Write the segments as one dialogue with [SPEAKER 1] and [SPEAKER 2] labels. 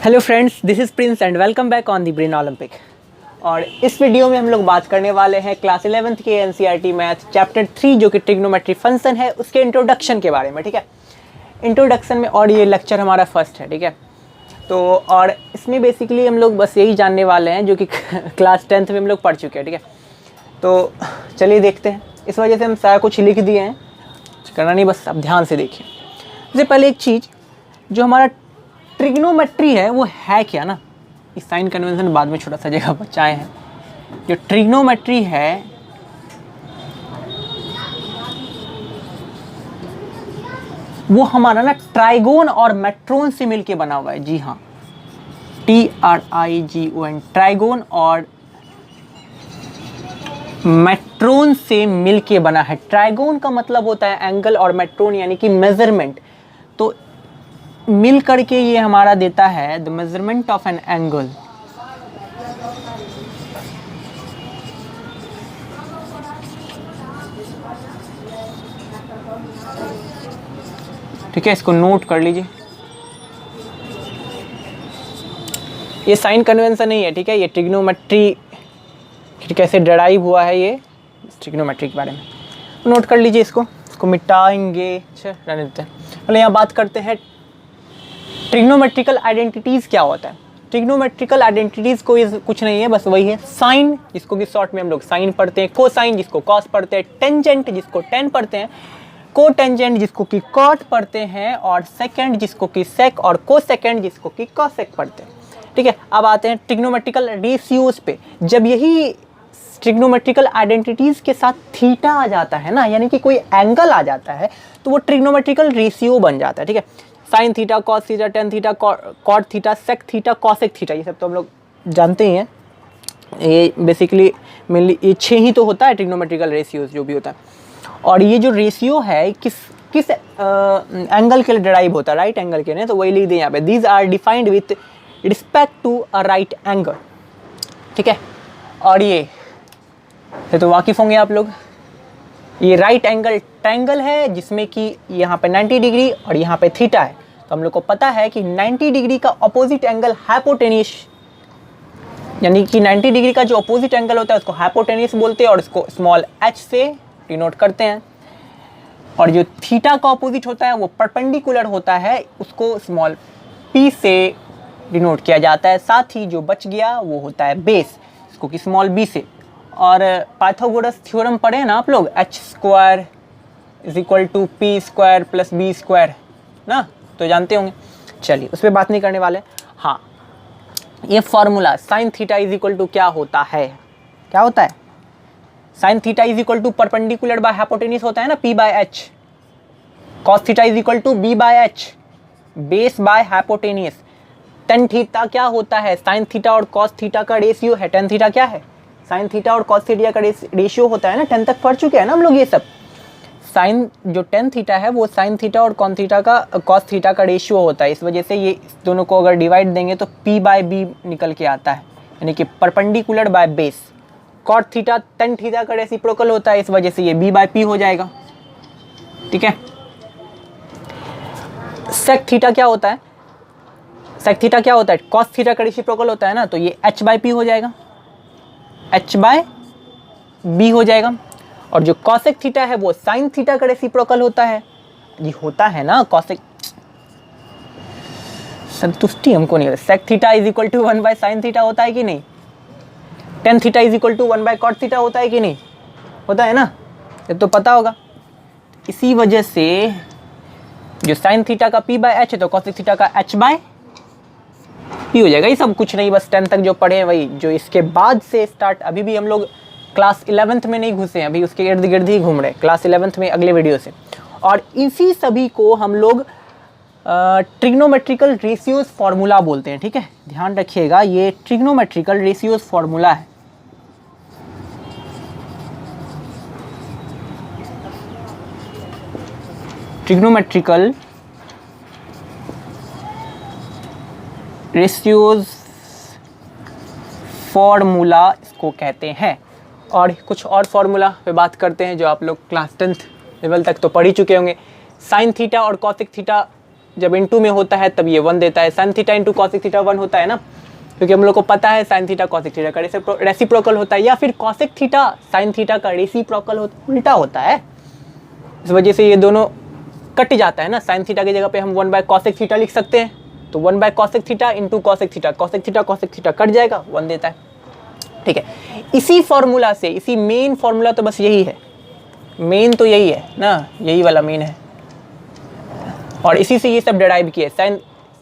[SPEAKER 1] Hello friends, this is Prince and welcome back on the brain Olympic. और इस video में हम लोग बात करने वाले हैं क्लास 11th के एनसीईआरटी मैथ चैप्टर 3 जो कि ट्रिग्नोमेट्री फंक्शन है उसके इंट्रोडक्शन के बारे में। ठीक है, इंट्रोडक्शन में, और ये लेक्चर हमारा फर्स्ट है। ठीक है, तो और इसमें बेसिकली हम लोग बस यही जानने वाले हैं जो कि क्लास 10th में हम लोग पढ़ चुके हैं। ठीक है, तो चलिए देखते हैं। इस वजह से हम सारा कुछ लिख दिए हैं, करना नहीं, बस अब ध्यान से देखिए। सबसे पहले एक चीज़, जो हमारा ट्रिग्नोमेट्री है वो है क्या ना, इस साइन कन्वेंशन बाद में छोटा सा जगह बचाए हैं। जो ट्रिग्नोमेट्री है वो हमारा ना ट्राइगोन और मेट्रोन से मिलके बना हुआ है। जी हाँ, TRIGON, ट्राइगोन और मेट्रोन से मिलके बना है। ट्राइगोन का मतलब होता है एंगल और मेट्रोन यानी कि मेजरमेंट। तो मिल करके ये हमारा देता है the measurement of an angle. ठीक है, इसको नोट कर लीजिए। ये साइन कन्वेंशन नहीं है, ठीक है, ये ट्रिग्नोमेट्री कैसे डिराइव हुआ है, ये ट्रिग्नोमेट्री के बारे में नोट कर लीजिए। इसको मिटाएंगे, अच्छा रहने देते हैं। पहले यहाँ बात करते हैं ट्रिग्नोमेट्रिकल आइडेंटिटीज़ क्या होता है। ट्रिग्नोमेट्रिकल आइडेंटिटीज़ कोई कुछ नहीं है, बस वही है साइन, जिसको कि शॉर्ट में हम लोग साइन पढ़ते हैं, कोसाइन जिसको कॉस पढ़ते हैं, टेंजेंट जिसको टेन पढ़ते हैं, को टेंजेंट जिसको कि कॉट पढ़ते हैं, और सेकेंड जिसको कि सेक, और को सेकेंड जिसको कि कॉसेक पढ़ते हैं। ठीक है, अब आते हैं ट्रिग्नोमेट्रिकल रेशियोज पे। जब यही ट्रिग्नोमेट्रिकल आइडेंटिटीज़ के साथ थीटा आ जाता है ना, यानी कि कोई एंगल आ जाता है, तो वो ट्रिग्नोमेट्रिकल रेशियो बन जाता है। ठीक है, sine theta, cos theta, tan theta, cot theta, sec theta, cosec theta, ये सब तो हम लोग जानते ही हैं। ये बेसिकली मेनली ये 6 ही तो होता है ट्रिग्नोमेट्रिकल रेशियोज जो भी होता है। और ये जो रेशियो है किस एंगल के लिए डिराइव होता है, राइट एंगल के लिए, तो वही लिख दें यहाँ पे, these are defined with respect to a right angle. ठीक है, और ये तो वाकिफ़ होंगे आप लोग। ये राइट एंगल ट्रायंगल है जिसमें कि यहाँ पे 90 डिग्री और यहाँ पे थीटा है। तो हम लोग को पता है कि 90 डिग्री का अपोजिट एंगल हाइपोटेन्यूस, यानी कि 90 डिग्री का जो अपोजिट एंगल होता है उसको हाइपोटेन्यूस बोलते हैं, और इसको स्मॉल h से डिनोट करते हैं। और जो थीटा का अपोजिट होता है वो परपेंडिकुलर होता है, उसको स्मॉल p से डिनोट किया जाता है। साथ ही जो बच गया वो होता है बेस, इसको कि स्मॉल b से। और पाइथागोरस थ्योरम पढ़े हैं ना आप लोग, h² = p² + b² ना, तो जानते होंगे। चलिए उस पर बात नहीं करने वाले। हाँ, ये फॉर्मूला साइन थीटा = क्या होता है, क्या होता है? Sine theta = perpendicular by hypotenuse होता है ना, p/h। Cos theta = b/h, base by hypotenuse. Tan theta क्या होता है? साइन थीटा और कॉस थीटा का रेशियो है। टेन थीटा क्या है? साइन थीटा और कॉस थीटा का रेशियो होता है ना, 10 तक पढ़ चुके हैं ना हम लोग ये सब। साइन जो टेन थीटा है वो साइन थीटा और कॉस थीटा का रेशियो होता है। इस वजह से ये दोनों को अगर डिवाइड देंगे तो p/b निकल के आता है, यानी कि perpendicular by base. Cot theta tan theta का रेसिप्रोकल होता है, इस वजह से ये b/p हो जाएगा। ठीक है, सेक थीटा क्या होता है? सेक थीटा क्या होता है? कॉस थीटा का रेसिप्रोकल होता है ना, तो ये h/p हो जाएगा, h/b हो जाएगा। और जो कॉसेक थीटा है वो साइन थीटा का रेसिप्रोकल होता है। ये होता है ना कॉसेक, संतुष्टि हमको नहीं होती। सेक थीटा = 1/sin थीटा होता है कि नहीं? टेन थीटा = 1/cot थीटा होता है कि नहीं? होता है ना, ये तो पता होगा। इसी वजह से जो साइन थीटा का p/h है तो कॉसेक थीटा का h/p हो जाएगा। ये सब कुछ नहीं, बस 10 तक जो पढ़े हैं वही। जो इसके बाद से स्टार्ट, अभी भी हम लोग क्लास 11th में नहीं घुसे हैं, अभी उसके इर्द गिर्द ही घूम रहे हैं। क्लास 11th में अगले वीडियो से। और इसी सभी को हम लोग ट्रिग्नोमेट्रिकल रेशियोज फार्मूला बोलते हैं। ठीक है, ध्यान रखिएगा, ये ट्रिग्नोमेट्रिकल रेशियोज फार्मूला है। ट्रिग्नोमेट्रिकल रेशियोज फार्मूला इसको कहते हैं। और कुछ और फार्मूला पे बात करते हैं जो आप लोग क्लास 10th लेवल तक तो पढ़ ही चुके होंगे। साइन थीटा और कॉसेक थीटा जब इनटू में होता है तब ये 1 देता है। Sine theta into cosec theta 1 होता है ना, क्योंकि हम लोग को पता है साइन थीटा कॉसेक थीटा का रेसिप्रोकल होता है, या फिर कॉसेक थीटा साइन थीटा का रेसिप्रोकल उल्टा होता है। इस वजह से ये दोनों कट जाता है ना। साइन थीटा की जगह पे हम 1 बाय कॉसेक थीटा लिख सकते हैं, तो 1 by cosec theta into cosec theta cosec theta cut जाएगा, 1 देता है। ठीक है, इसी फॉर्मूला से, इसी मेन फॉर्मूला तो बस यही है, मेन तो यही है ना, यही वाला मेन है, और इसी से ये सब डिराइव किए। साइन,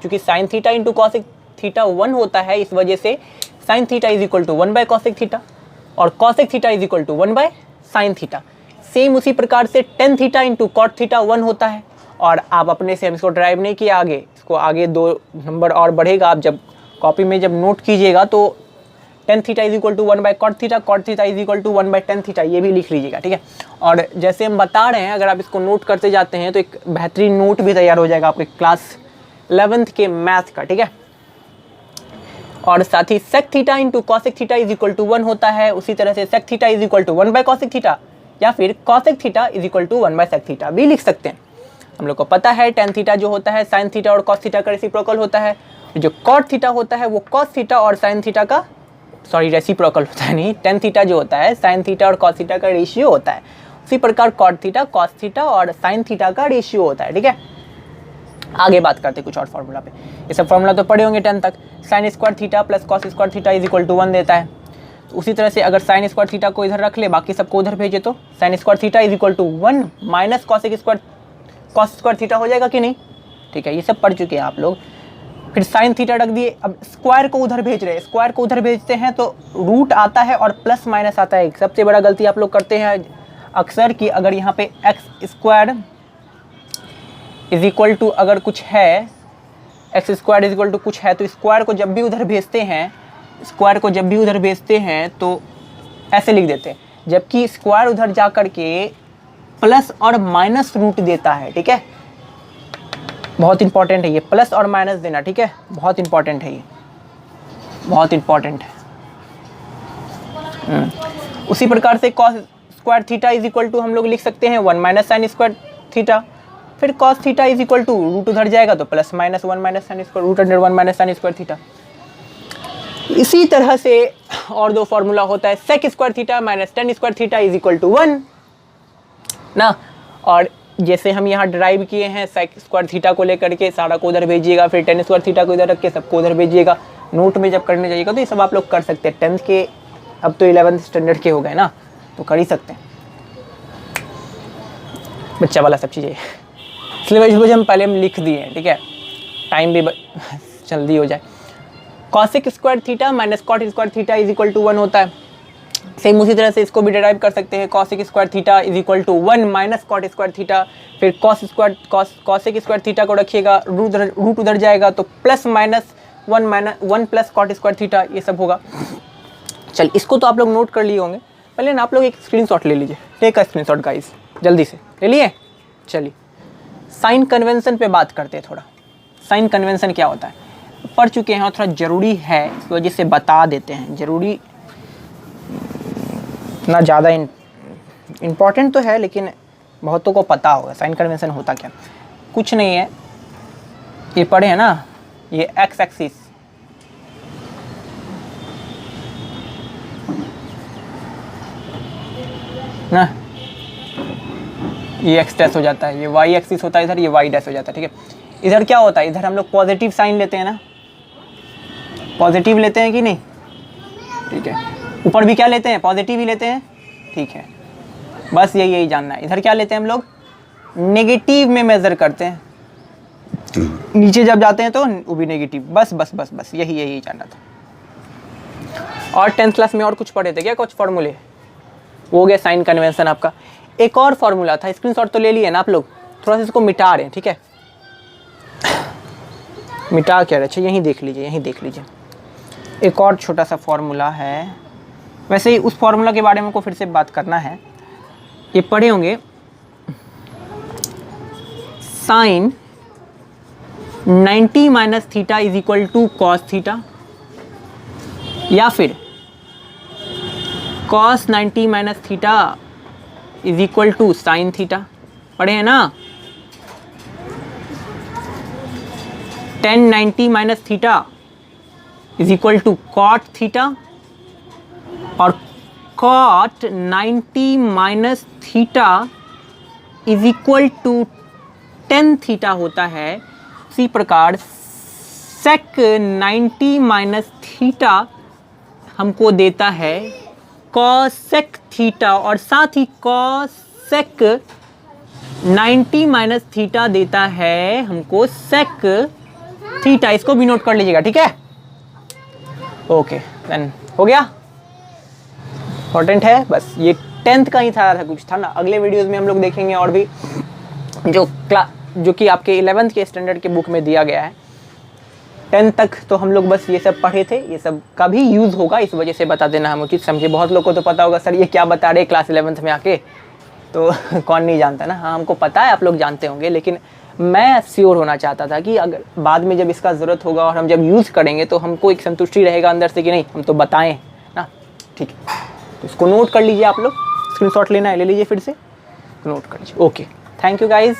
[SPEAKER 1] चूंकि sine theta into cosec theta 1 होता है, इस वजह से sine theta is equal to 1 by cosec theta और cosec theta is equal to 1 by sine theta. Same उसी प्रकार से tan theta into cot theta 1 होता है, और आप अपने से हम इसको ड्राइव नहीं किया आगे, इसको आगे 2 नंबर और बढ़ेगा। आप जब कॉपी में जब नोट कीजिएगा तो tan theta is equal to 1 by cot theta is equal to 1 by tan theta, ये भी लिख लीजिएगा। ठीक है, और जैसे हम बता रहे हैं, अगर आप इसको नोट करते जाते हैं तो एक बेहतरीन नोट भी तैयार हो जाएगा आपके क्लास 11th के मैथ का। ठीक है, और साथ ही sec theta into cosec theta is equal to 1 होता है। उसी तरह से sec theta is equal to 1 by cosec theta, या फिर cosec theta is equal to 1 by sec theta भी लिख सकते हैं। हम लोग को पता है टेन थीटा जो होता है साइन थीटा और कॉस थीटा का रेसिप्रोकल होता है, जो कॉट थीटा होता है वो कॉस थीटा और साइन थीटा का, सॉरी रेसिप्रोकल होता है नहीं, टेन थीटा जो होता है साइन थीटा और कॉस थीटा का रेशियो होता है। उसी प्रकार कॉट थीटा कॉस थीटा और साइन थीटा का रेशियो होता है। ठीक है, आगे बात करते हैं कुछ और फार्मूला पे। ये सब फार्मूला तो पढ़े होंगे 10 तक। Sine square theta plus cos square theta is equal to 1 देता है। तो उसी तरह से अगर साइन स्क्वायर थीटा को इधर रख ले, बाकी सबको उधर भेजे, तो sine square theta is equal to 1 minus cosec square cos square theta हो जाएगा कि नहीं। ठीक है, ये सब पढ़ चुके हैं आप लोग। फिर साइन थीटा रख दिए, अब स्क्वायर को उधर भेज रहे हैं, स्क्वायर को उधर भेजते हैं तो रूट आता है और प्लस माइनस आता है। सबसे बड़ा गलती आप लोग करते हैं अक्सर कि अगर यहाँ पे X square is equal to अगर कुछ है, X square is equal to कुछ है, तो स्क्वायर को जब भी उधर भेजते हैं, स्क्वायर को जब भी उधर भेजते हैं तो ऐसे लिख देते हैं, जबकि स्क्वायर उधर जा कर के प्लस और माइनस रूट देता है। ठीक है, बहुत इंपॉर्टेंट है ये, प्लस और माइनस देना। ठीक है, बहुत इंपॉर्टेंट है ये, बहुत इंपॉर्टेंट है। उसी प्रकार से cos square theta is equal to हम लोग लिख सकते हैं 1 माइनस साइन स्क्वायर थीटा, फिर cos theta is equal to root उधर जाएगा तो plus minus 1 minus sine square root under 1 minus sine square theta. इसी तरह से और 2 फार्मूला होता है, sec square theta minus tan square theta is equal to 1 ना। और जैसे हम यहाँ ड्राइव किए हैं सेक स्क्वायर थीटा को लेकर के, सारा को उधर भेजिएगा, फिर टेन स्क्वायर थीटा को इधर रख के सबको उधर भेजिएगा। नोट में जब करने जाइएगा तो ये सब आप लोग कर सकते हैं। 10th के, अब तो 11th स्टैंडर्ड के हो गए ना, तो कर ही सकते हैं, बच्चा वाला सब चीज़ें। इसलिए इस वजह हम पहले हम लिख दिए हैं। ठीक है, टाइम भी जल्दी हो जाए। Cosec square theta minus cot square theta is equal to 1 होता है। सेम उसी तरह से इसको भी डिराइव कर सकते हैं, cosec square theta is equal to 1 minus cot square theta, फिर कॉसेक स्क्वायर थीटा को रखिएगा, रूट उधर जाएगा तो plus minus 1 plus cot square theta, ये सब होगा। चल, इसको तो आप लोग नोट कर लिए होंगे, पहले ना आप लोग एक स्क्रीनशॉट ले लीजिए। टेक अ स्क्रीनशॉट गाइस, जल्दी से ले लिए। चलिए साइन कन्वेंशन पे बात करते हैं थोड़ा। साइन कन्वेंशन क्या होता है पढ़ चुके हैं और थोड़ा ज़रूरी है, इस वजह से बता देते हैं। ज़रूरी ना, ज़्यादा इम्पॉर्टेंट तो है, लेकिन बहुतों को पता होगा साइन कन्वेंशन होता क्या। कुछ नहीं है, ये पढ़े हैं ना, ये एक्स एक्सिस, ना, ये एक्स डैश हो जाता है, ये वाई एक्सिस होता है इधर, ये वाई डैश हो जाता है। ठीक है, इधर क्या होता है, इधर हम लोग पॉजिटिव साइन लेते हैं ना, पॉजिटिव लेते हैं कि नहीं। ठीक है, ऊपर भी क्या लेते हैं, पॉजिटिव ही लेते हैं। ठीक है, बस यही जानना है। इधर क्या लेते हैं हम लोग, नेगेटिव में मेज़र करते हैं, नीचे जब जाते हैं तो वो भी नेगेटिव। बस बस बस बस यही जानना था। और 10th क्लास में और कुछ पढ़े थे क्या, कुछ फार्मूले, वो हो गया साइन कन्वेंशन आपका। एक और फार्मूला था, स्क्रीनशॉट तो ले लिए ना आप लोग, थोड़ा सा इसको मिटा रहे हैं। ठीक है, मिटा क्या, अच्छा यहीं देख लीजिए। एक और छोटा सा फार्मूला है, वैसे ही उस फार्मूला के बारे में को फिर से बात करना है। ये पढ़े होंगे, sine 90 minus theta is equal to cos theta, या फिर cos 90 minus theta is equal to sine theta. पढ़े हैं ना, tan 90 minus theta is equal to cot theta, और cot 90 minus theta is equal to tan theta होता है। इसी प्रकार सेक 90 माइनस थीटा हमको देता है कॉसेक थीटा, और साथ ही कॉसेक 90 माइनस थीटा देता है हमको सेक थीटा। इसको भी नोट कर लीजिएगा, ठीक है। ओके देन हो गया, इंपॉर्टेंट है। बस ये 10th का ही था कुछ था ना। अगले वीडियोस में हम लोग देखेंगे और भी जो कि आपके 11th के स्टैंडर्ड के बुक में दिया गया है। 10th तक तो हम लोग बस ये सब पढ़े थे, ये सब का भी यूज़ होगा, इस वजह से बता देना हम उचित समझे। बहुत लोग को तो पता होगा सर ये क्या बता रहे क्लास 11th में आके, तो कौन नहीं जानता ना। हाँ हमको पता है, आप लोग जानते होंगे, लेकिन मैं श्योर होना चाहता था कि अगर बाद में जब इसका ज़रूरत होगा और हम जब यूज़ करेंगे तो हमको एक संतुष्टि रहेगा अंदर से कि नहीं हम तो बताएं ना। ठीक है, तो इसको नोट कर लीजिए आप लोग, स्क्रीनशॉट लेना है ले लीजिए, फिर से नोट कर लीजिए। Okay, thank you guys.